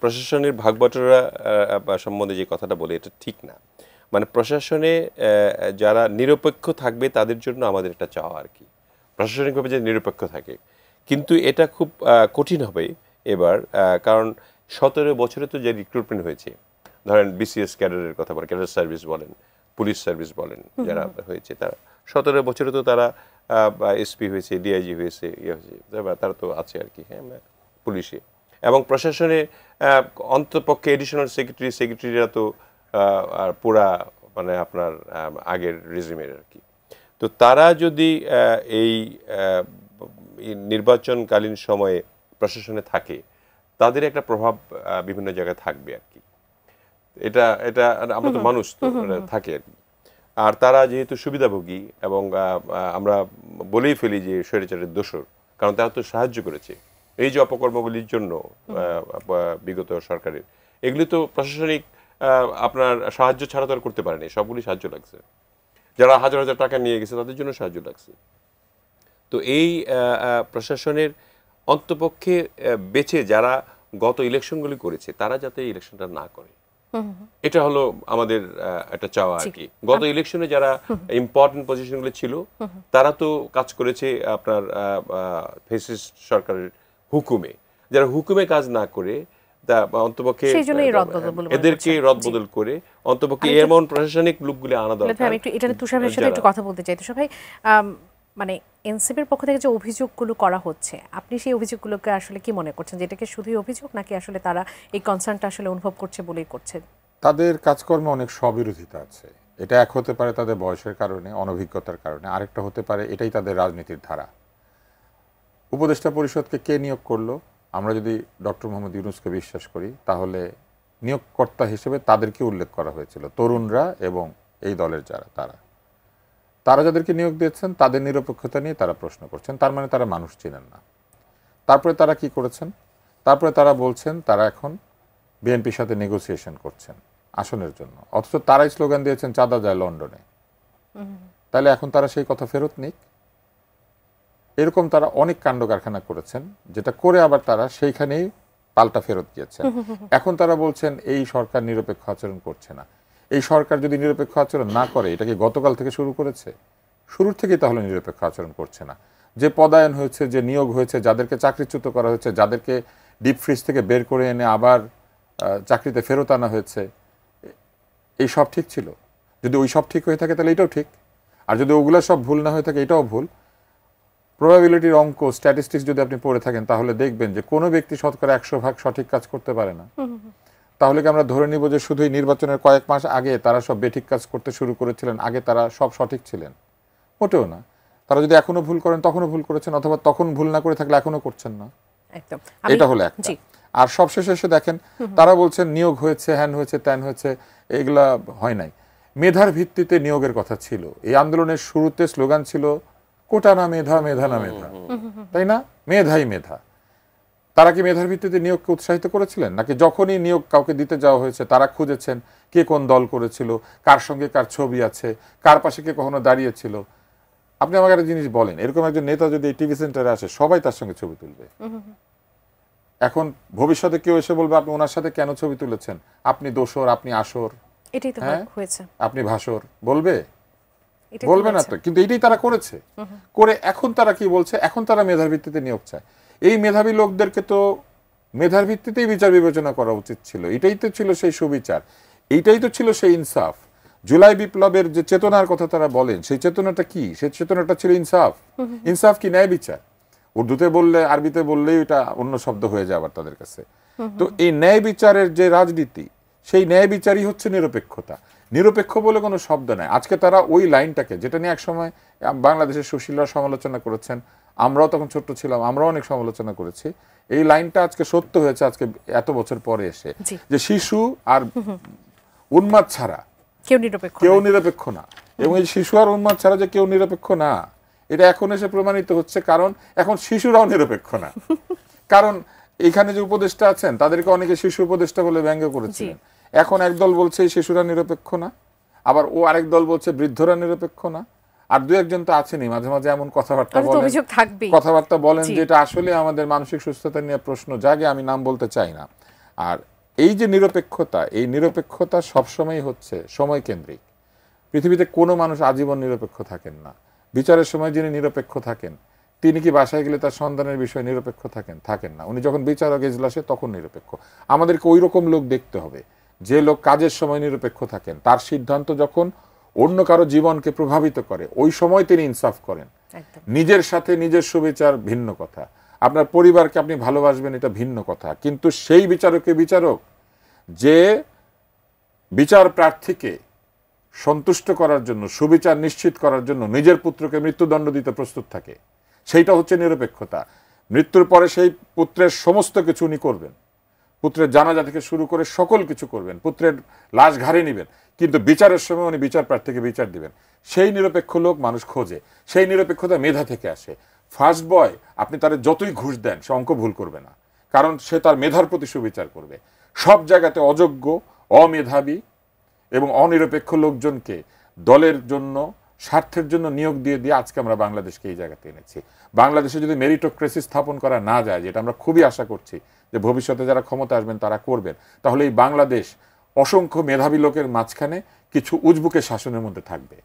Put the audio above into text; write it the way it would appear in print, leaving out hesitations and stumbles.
প্রশাসনের ভাগবাটোয়ারা সম্বন্ধে যে কথাটা বলে এটা ঠিক না। মানে প্রশাসনে যারা নিরপেক্ষ থাকবে তাদের জন্য আমাদের এটা চাওয়া আর কি, প্রশাসনিকভাবে যে নিরপেক্ষ থাকে। কিন্তু এটা খুব কঠিন হবে এবার, কারণ 17 বছরে তো যে রিক্রুটমেন্ট হয়েছে, ধরেন বিসিএস ক্যাডারের কথা বলেন, ক্যাডার সার্ভিস বলেন, পুলিশ সার্ভিস বলেন, যারা হয়েছে তারা 17 বছরে তো তারা এসপি হয়েছে, ডিআইজি হয়েছে, হয়েছে, তারা তো আছে আর কি, হ্যাঁ, পুলিশে এবং প্রশাসনে অন্তপক্ষে এডিশনাল সেক্রেটারিরা তো আর পুরা মানে আপনার আগের রেজিমের আর কি। তো তারা যদি এই নির্বাচনকালীন সময়ে প্রশাসনে থাকে, তাদের একটা প্রভাব বিভিন্ন জায়গায় থাকবে আর কি। এটা এটা আমরা তো মানুষ তো থাকে আর কি। আর তারা যেহেতু সুবিধাভোগী এবং আমরা বলেই ফেলি যে স্বৈরাচারের দোসর, কারণ তারা তো সাহায্য করেছে এই যে অপকর্মগুলির জন্য বিগত সরকারের, এগুলি তো প্রশাসনিক আপনার সাহায্য ছাড়া তো আর করতে পারেনি, সবগুলি সাহায্য লাগছে। যারা হাজার হাজার টাকা নিয়ে গেছে তাদের জন্য সাহায্য লাগছে। তো এই প্রশাসনের অন্তপক্ষে বেছে যারা গত ইলেকশনগুলি করেছে তারা যাতে ইলেকশনটা না করে, এটা হলো আমাদের একটা চাওয়া আর কি। গত ইলেকশনে যারা ইম্পর্টেন্ট পজিশনগুলো ছিল তারা তো কাজ করেছে আপনার ফ্যাসিস্ট সরকারের হুকুমে, যারা হুকুমে কাজ না করে অন্তপক্ষে এদেরকে রদবদল করে অন্তপক্ষে এমন প্রশাসনিক লোকগুলি আনা দরকার। আমি একটু এটা তুষার ভাইয়ের সাথে একটু কথা বলতে চাই। তুষার ভাই, মানে এনসিপির পক্ষ থেকে যে অভিযোগগুলো করা হচ্ছে, আপনি সেই অভিযোগগুলোকে আসলে কি মনে করছেন, যে এটাকে শুধুই অভিযোগ নাকি আসলে তারা এই কনসার্নটা আসলে অনুভব করছে বলেই করছে? তাদের কাজকর্মে অনেক স্ববিরোধিতা আছে। এটা এক হতে পারে তাদের বয়সের কারণে, অনভিজ্ঞতার কারণে, আরেকটা হতে পারে এটাই তাদের রাজনীতির ধারা। উপদেষ্টা পরিষদকে কে নিয়োগ করলো? আমরা যদি ডক্টর মোহাম্মদ ইউনূসকে বিশ্বাস করি তাহলে নিয়োগকর্তা হিসেবে তাদেরকে উল্লেখ করা হয়েছিল, তরুণরা এবং এই দলের যারা তারা যাদেরকে নিয়োগ দিয়েছেন তাদের নিরপেক্ষতা নিয়ে তারা প্রশ্ন করছেন, তার মানে তারা মানুষ চিনেন না। তারপরে তারা কি করেছেন? তারপরে তারা বলছেন তারা এখন বিএনপির সাথে নেগোসিয়েশন করছেন আসনের জন্য, অথচ তারাই স্লোগান দিয়েছেন চাঁদা যায় লন্ডনে। তাহলে এখন তারা সেই কথা ফেরত নিক? এরকম তারা অনেক কাণ্ড কারখানা করেছেন, যেটা করে আবার তারা সেইখানেই পাল্টা ফেরত গিয়েছেন। এখন তারা বলছেন এই সরকার নিরপেক্ষ আচরণ করছে না। এই সরকার যদি নিরপেক্ষ আচরণ না করে, এটা কি গতকাল থেকে শুরু করেছে? শুরুর থেকেই তাহলে নিরপেক্ষ আচরণ করছে না। যে পদায়ন হয়েছে, যে নিয়োগ হয়েছে, যাদেরকে চাকরিচ্যুত করা হয়েছে, যাদেরকে ডিপ ফ্রিজ থেকে বের করে এনে আবার চাকরিতে ফেরত আনা হয়েছে, এই সব ঠিক ছিল? যদি ওই সব ঠিক হয়ে থাকে তাহলে এটাও ঠিক, আর যদি ওগুলো সব ভুল না হয়ে থাকে এটাও ভুল। প্রবাবিলিটির অঙ্ক, স্ট্যাটিস্টিক্স যদি আপনি পড়ে থাকেন তাহলে দেখবেন যে কোনো ব্যক্তি শতকরা 100% সঠিক কাজ করতে পারে না। তাহলে কি আমরা ধরে নিব যে শুধুই নির্বাচনের কয়েক মাস আগে তারা সব বেঠিক কাজ করতে শুরু করেছিলেন, আগে তারা সব সঠিক ছিলেন? মোটেও না। তারা যদি এখনো ভুল করেন তখনও ভুল করেছেন, অথবা তখন ভুল না করে থাকলে এখনো করছেন না। এটা হলো একটা। আর সবশেষে এসে দেখেন তারা বলছেন নিয়োগ হয়েছে, হ্যান হয়েছে, ত্যান হয়েছে, এগুলা হয় নাই। মেধার ভিত্তিতে নিয়োগের কথা ছিল। এই আন্দোলনের শুরুতে স্লোগান ছিল কোটা না মেধা, মেধা না মেধা, তাই না? মেধাই মেধা। তারা কি মেধার ভিত্তিতে নিয়োগকে উৎসাহিত করেছিলেন? নাকি যখনই নিয়োগ কাউকে দিতে যাওয়া হয়েছে তারা খুঁজেছেন কে কোন দল করেছিল, কার সঙ্গে কার ছবি আছে, কার পাশে কে কখনো দাঁড়িয়েছিল? আপনি আমাকে একটা জিনিস বলেন, এরকম একজন নেতা যদি এই টিভি সেন্টারে আসে সবাই তার সঙ্গে ছবি তুলবে। এখন ভবিষ্যতে কেউ এসে বলবে আপনি ওনার সাথে কেন ছবি তুলেছেন, আপনি দোসর, আপনি আসর, আপনি ভাসর, বলবে? বলবে না তো। কিন্তু এটাই তারা করেছে। করে এখন তারা কি বলছে? এখন তারা মেধার ভিত্তিতে নিয়োগ চায়। এই মেধাবী লোকদেরকে তো মেধার ভিত্তিতেই বিচার বিবেচনা করা উচিত ছিল। এটাই তো ছিল সেই সুবিচার, এইটাই তো ছিল সেই ইনসাফ। জুলাই বিপ্লবের যে চেতনার কথা তারা বলেন, সেই চেতনাটা কি? সেই চেতনাটা ছিল ইনসাফ। ইনসাফ কি? ন্যায় বিচার। উর্দুতে বললে, আরবিতে বললেই এটা অন্য শব্দ হয়ে যায় আবার তাদের কাছে। তো এই ন্যায় বিচারের যে রাজনীতি, সেই ন্যায় বিচারই হচ্ছে নিরপেক্ষতা। নিরপেক্ষ বলে কোনো শব্দ নাই। আজকে তারা ওই লাইনটাকে, যেটা নিয়ে একসময় বাংলাদেশের সুশীলরা সমালোচনা করেছেন, আমরাও তখন ছোট্ট ছিলাম, আমরাও অনেক সমালোচনা করেছি, এই লাইনটা আজকে সত্য হয়েছে আজকে এত বছর পরে এসে, যে শিশু আর উন্মাদ ছাড়া কেউ নিরপেক্ষ না। এবং এই শিশু আর উন্মাদ ছাড়া যে কেউ নিরপেক্ষ না, এটা এখন এসে প্রমাণিত হচ্ছে। কারণ এখন শিশুরাও নিরপেক্ষ না। কারণ এখানে যে উপদেষ্টা আছেন তাদেরকে অনেকে শিশু উপদেষ্টা বলে ব্যঙ্গ করেছিলেন। এখন একদল বলছে শিশুরা নিরপেক্ষ না, আবার ও আরেক দল বলছে বৃদ্ধরা নিরপেক্ষ না। আর দু একজন তো আছেনই মাঝে মাঝে এমন কথাবার্তা বলেন যেটা আসলে আমাদের মানসিক সুস্থতা নিয়ে প্রশ্ন জাগে। আমি নাম বলতে চাই না। আর এই যে নিরপেক্ষতা, এই নিরপেক্ষতা সবসময় হচ্ছে সময়কেন্দ্রিক। পৃথিবীতে কোনো মানুষ আজীবন নিরপেক্ষ থাকেন না। বিচারের সময় যিনি নিরপেক্ষ থাকেন, তিনি কি বাসায় গেলে তার সন্তানের বিষয়ে নিরপেক্ষ থাকেন না। উনি যখন বিচারক এজলাসে তখন নিরপেক্ষ। আমাদেরকে ওই রকম লোক দেখতে হবে, যে লোক কাজের সময় নিরপেক্ষ থাকেন, তার সিদ্ধান্ত যখন অন্য কারো জীবনকে প্রভাবিত করে ওই সময় তিনি ইনসাফ করেন। নিজের সাথে নিজের সুবিচার ভিন্ন কথা, আপনার পরিবারকে আপনি ভালোবাসবেন এটা ভিন্ন কথা, কিন্তু সেই বিচারক যে বিচার প্রার্থীকে সন্তুষ্ট করার জন্য, সুবিচার নিশ্চিত করার জন্য নিজের পুত্রকে মৃত্যুদণ্ড দিতে প্রস্তুত থাকে, সেইটা হচ্ছে নিরপেক্ষতা। মৃত্যুর পরে সেই পুত্রের সমস্ত কিছু উনি করবেন, পুত্রের জানাজা থেকে শুরু করে সকল কিছু করবেন, পুত্রের লাশ ঘাড়ে নেবেন, কিন্তু বিচারের সময় উনি বিচার প্রার্থীকে বিচার দিবেন। সেই নিরপেক্ষ লোক মানুষ খোঁজে। সেই নিরপেক্ষতা মেধা থেকে আসে। ফার্স্ট বয় আপনি তার যতই ঘুষ দেন সে অঙ্ক ভুল করবে না, কারণ সে তার মেধার প্রতি সুবিচার করবে। সব জায়গাতে অযোগ্য, অমেধাবী এবং অনিরপেক্ষ লোকজনকে দলের জন্য, স্বার্থের জন্য নিয়োগ দিয়ে দিয়ে আজকে আমরা বাংলাদেশকে এই জায়গাতে এনেছি। বাংলাদেশে যদি মেরিটোক্রেসি স্থাপন করা না যায়, যেটা আমরা খুবই আশা করছি যে ভবিষ্যতে যারা ক্ষমতা আসবেন তারা করবেন, তাহলে এই বাংলাদেশ অসংখ্য মেধাবী লোকের মাঝখানে কিছু উজবুকের শাসনের মধ্যে থাকবে।